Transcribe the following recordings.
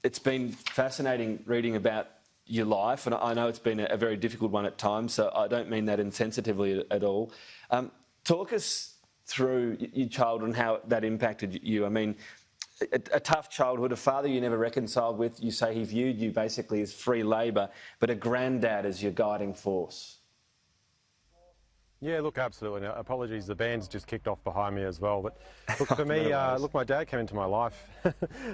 it's been fascinating reading about your life, and I know it's been a very difficult one at times, so I don't mean that insensitively at all. Talk us through your childhood and how that impacted you. I mean, a tough childhood, a father you never reconciled with. You say he viewed you basically as free labour, but a granddad as your guiding force. Yeah, look, absolutely. Now, apologies, the band's just kicked off behind me as well. But look, for me, look, my dad came into my life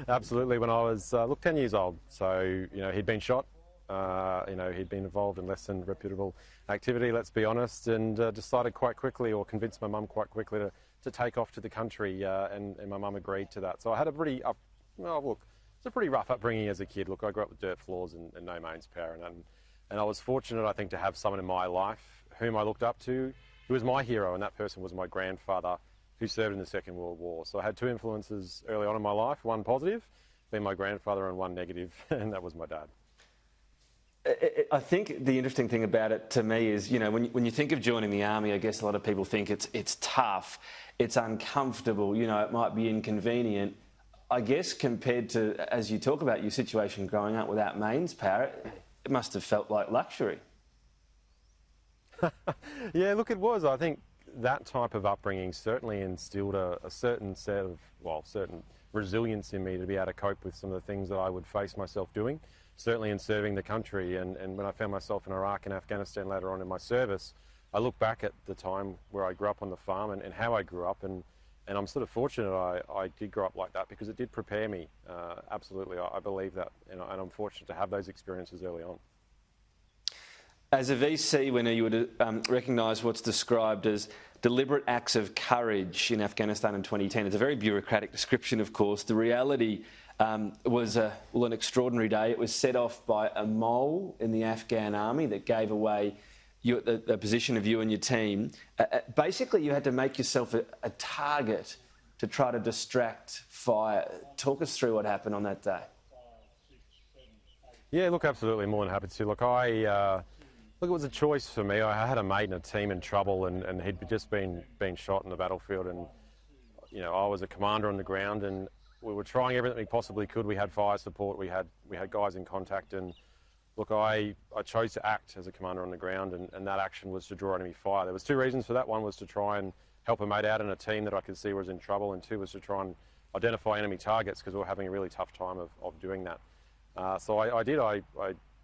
absolutely when I was 10 years old. So he'd been shot. He'd been involved in less than reputable activity, let's be honest, and decided quite quickly, or convinced my mum quite quickly, to take off to the country, and my mum agreed to that. So I had a pretty, it's a pretty rough upbringing as a kid. Look, I grew up with dirt floors and no mains power, and I was fortunate, I think, to have someone in my life whom I looked up to, who was my hero, and that person was my grandfather, who served in the Second World War. So I had two influences early on in my life, one positive, being my grandfather, and one negative, and that was my dad. I think the interesting thing about it to me is, when you think of joining the army, I guess a lot of people think it's tough, it's uncomfortable, it might be inconvenient. I guess compared to, as you talk about your situation growing up without mains power, it must have felt like luxury. Yeah, look, it was. I think that type of upbringing certainly instilled a certain set of, certain resilience in me to be able to cope with some of the things that I would face myself doing, certainly in serving the country. And when I found myself in Iraq and Afghanistan later on in my service, I look back at the time where I grew up on the farm and how I grew up, and I'm sort of fortunate I did grow up like that, because it did prepare me. Absolutely, I believe that, and I'm fortunate to have those experiences early on. As a VC winner, you would recognise what's described as deliberate acts of courage in Afghanistan in 2010. It's a very bureaucratic description, of course. The reality was an extraordinary day. It was set off by a mole in the Afghan army that gave away the position of you and your team. Basically, you had to make yourself a target to try to distract fire. Talk us through what happened on that day. Yeah, look, absolutely, more than happy to. Look, it was a choice for me. I had a mate in a team in trouble, and he'd just been shot in the battlefield, and I was a commander on the ground, and we were trying everything we possibly could. We had fire support, we had guys in contact, and look, I chose to act as a commander on the ground, and that action was to draw enemy fire. There was two reasons for that. One was to try and help a mate out in a team that I could see was in trouble, and two was to try and identify enemy targets, because we were having a really tough time of doing that. So I did. I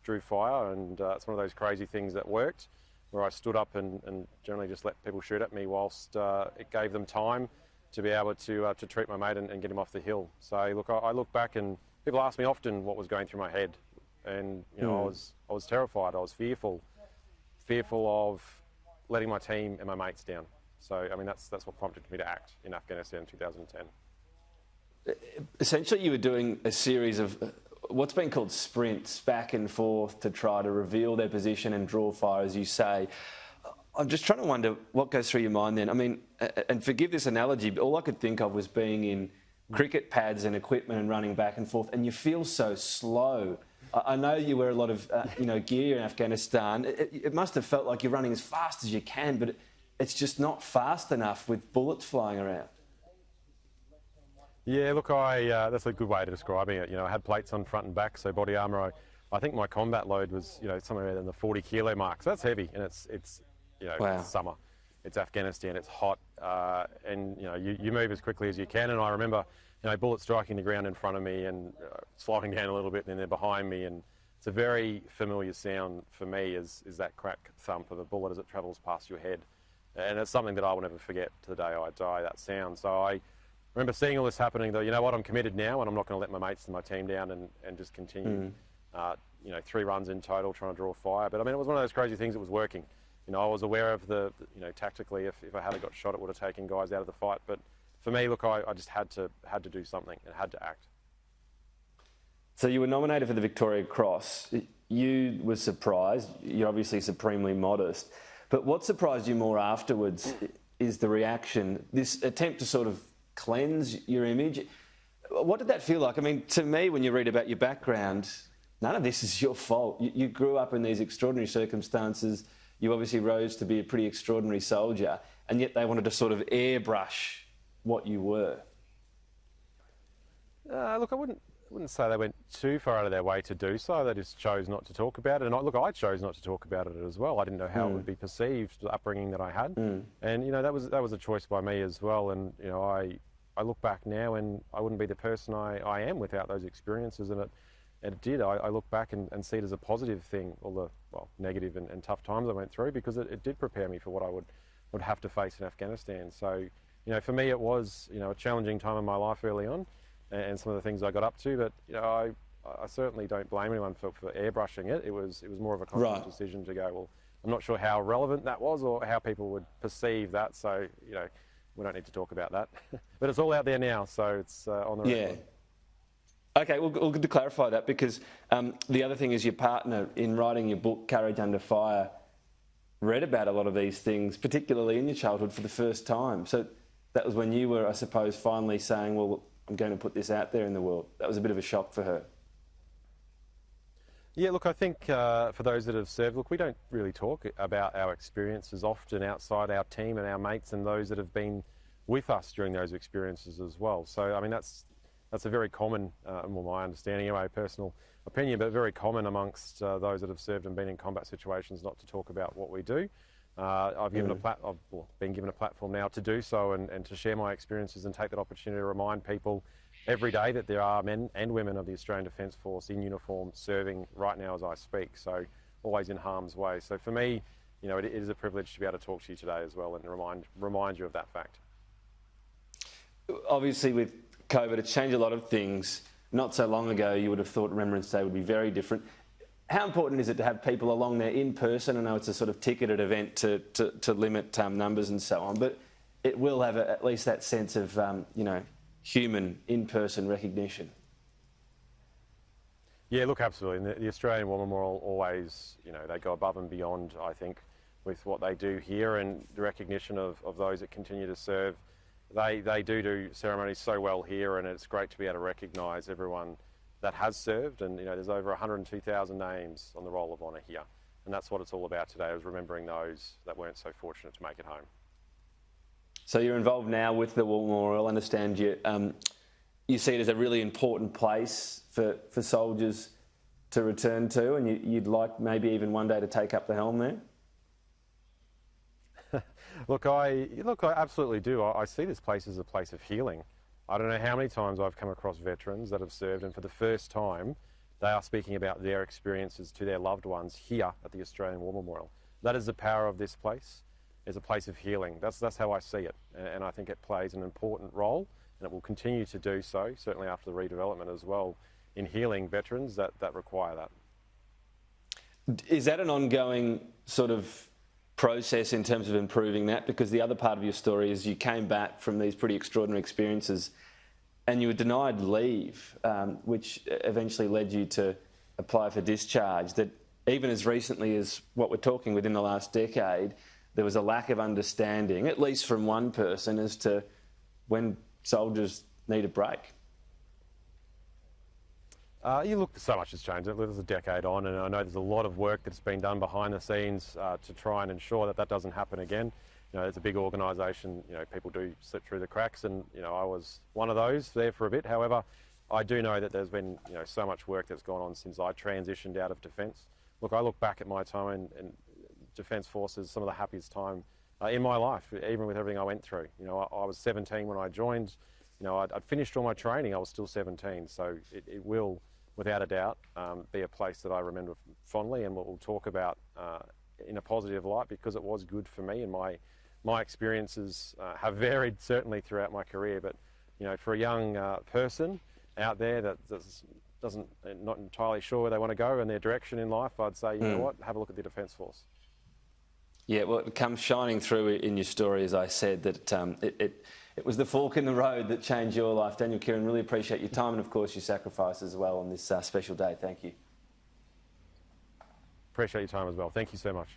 drew fire, and it's one of those crazy things that worked, where I stood up and generally just let people shoot at me whilst it gave them time to be able to treat my mate and get him off the hill. So look, I look back, and people ask me often what was going through my head, and I was terrified. I was fearful of letting my team and my mates down. So I mean, that's what prompted me to act in Afghanistan in 2010. Essentially, you were doing a series of what's been called sprints back and forth to try to reveal their position and draw fire, as you say. I'm just trying to wonder what goes through your mind then. I mean, and forgive this analogy, but all I could think of was being in cricket pads and equipment and running back and forth, and you feel so slow. I know you wear a lot of gear in Afghanistan. It must have felt like you're running as fast as you can, but it's just not fast enough with bullets flying around. Yeah, look, that's a good way of describing it. I had plates on front and back, so body armour. I think my combat load was, somewhere in the 40 kilo mark. So that's heavy, and it's wow. It's summer, it's Afghanistan, it's hot, and you move as quickly as you can. And I remember, bullets striking the ground in front of me and sliding down a little bit, and then they're behind me. And it's a very familiar sound for me, is that crack thump of a bullet as it travels past your head, and it's something that I will never forget to the day I die. That sound. So I remember seeing all this happening, though. You know what? I'm committed now, and I'm not going to let my mates and my team down and just continue. 3 runs in total trying to draw fire. But I mean, it was one of those crazy things that was working. I was aware of tactically, if I had got shot, it would have taken guys out of the fight. But for me, look, I just had to do something and had to act. So you were nominated for the Victoria Cross. You were surprised. You're obviously supremely modest. But what surprised you more afterwards is the reaction, this attempt to sort of cleanse your image. What did that feel like? I mean, to me, when you read about your background, none of this is your fault. You grew up in these extraordinary circumstances. You obviously rose to be a pretty extraordinary soldier, and yet they wanted to sort of airbrush what you were. Look, I wouldn't wouldn't say they went too far out of their way to do so. They just chose not to talk about it. And I chose not to talk about it as well. I didn't know how it would be perceived, the upbringing that I had. And, you know, that was a choice by me as well. And, you know, I look back now and I wouldn't be the person I am without those experiences. And it did. I look back and see it as a positive thing, all the, well, negative and tough times I went through, because it did prepare me for what I would have to face in Afghanistan. So, you know, for me it was, you know, a challenging time in my life early on, and some of the things I got up to, but, you know, I certainly don't blame anyone for airbrushing it. It was more of a conscious decision to go, well, I'm not sure how relevant that was or how people would perceive that, so, you know, we don't need to talk about that. But it's all out there now, so it's on the record. Okay, well, good to clarify that, because the other thing is your partner, in writing your book, Courage Under Fire, read about a lot of these things, particularly in your childhood, for the first time. So that was when you were, I suppose, finally saying, well, I'm going to put this out there in the world. That was a bit of a shock for her. Yeah, look, I think for those that have served, look, we don't really talk about our experiences often outside our team and our mates and those that have been with us during those experiences as well. So, I mean, that's a very common, well, my understanding, my personal opinion, but very common amongst those that have served and been in combat situations not to talk about what we do. I've been given a platform now to do so and to share my experiences and take that opportunity to remind people every day that there are men and women of the Australian Defence Force in uniform serving right now as I speak, so always in harm's way. So for me, you know, it is a privilege to be able to talk to you today as well and remind you of that fact. Obviously with COVID, it's changed a lot of things. Not so long ago, you would have thought Remembrance Day would be very different. How important is it to have people along there in person? I know it's a sort of ticketed event to limit numbers and so on, but it will have at least that sense of, you know, human in-person recognition. Yeah, look, absolutely. And the Australian War Memorial always, you know, they go above and beyond, I think, with what they do here and the recognition of those that continue to serve. They do ceremonies so well here, and it's great to be able to recognise everyone that has served. And, you know, there's over 102,000 names on the Roll of Honour here. And that's what it's all about today, is remembering those that weren't so fortunate to make it home. So you're involved now with the War Memorial. I understand you see it as a really important place for soldiers to return to, and you'd like maybe even one day to take up the helm there? Look, I absolutely do. I see this place as a place of healing. I don't know how many times I've come across veterans that have served, and for the first time, they are speaking about their experiences to their loved ones here at the Australian War Memorial. That is the power of this place. It's a place of healing. That's how I see it, and I think it plays an important role, and it will continue to do so, certainly after the redevelopment as well, in healing veterans that require that. Is that an ongoing sort of process in terms of improving that? Because the other part of your story is you came back from these pretty extraordinary experiences and you were denied leave, which eventually led you to apply for discharge. That even as recently as what we're talking within the last decade, there was a lack of understanding, at least from one person, as to when soldiers need a break. You look, so much has changed. There's a decade on, and I know there's a lot of work that's been done behind the scenes to try and ensure that that doesn't happen again. You know, it's a big organisation. You know, people do slip through the cracks, and you know, I was one of those there for a bit. However, I do know that there's been, you know, so much work that's gone on since I transitioned out of defence. Look, I look back at my time in Defence Forces, some of the happiest time in my life, even with everything I went through. You know, I was 17 when I joined. You know, I'd finished all my training. I was still 17, so it will, without a doubt, be a place that I remember fondly and what we'll talk about in a positive light, because it was good for me, and my experiences have varied certainly throughout my career. But you know, for a young person out there that's not entirely sure where they want to go and their direction in life, I'd say, you know what, have a look at the Defence Force. Yeah, well, it comes shining through in your story, as I said, that it was the fork in the road that changed your life. Daniel Keighran, really appreciate your time and, of course, your sacrifice as well on this special day. Thank you. Appreciate your time as well. Thank you so much.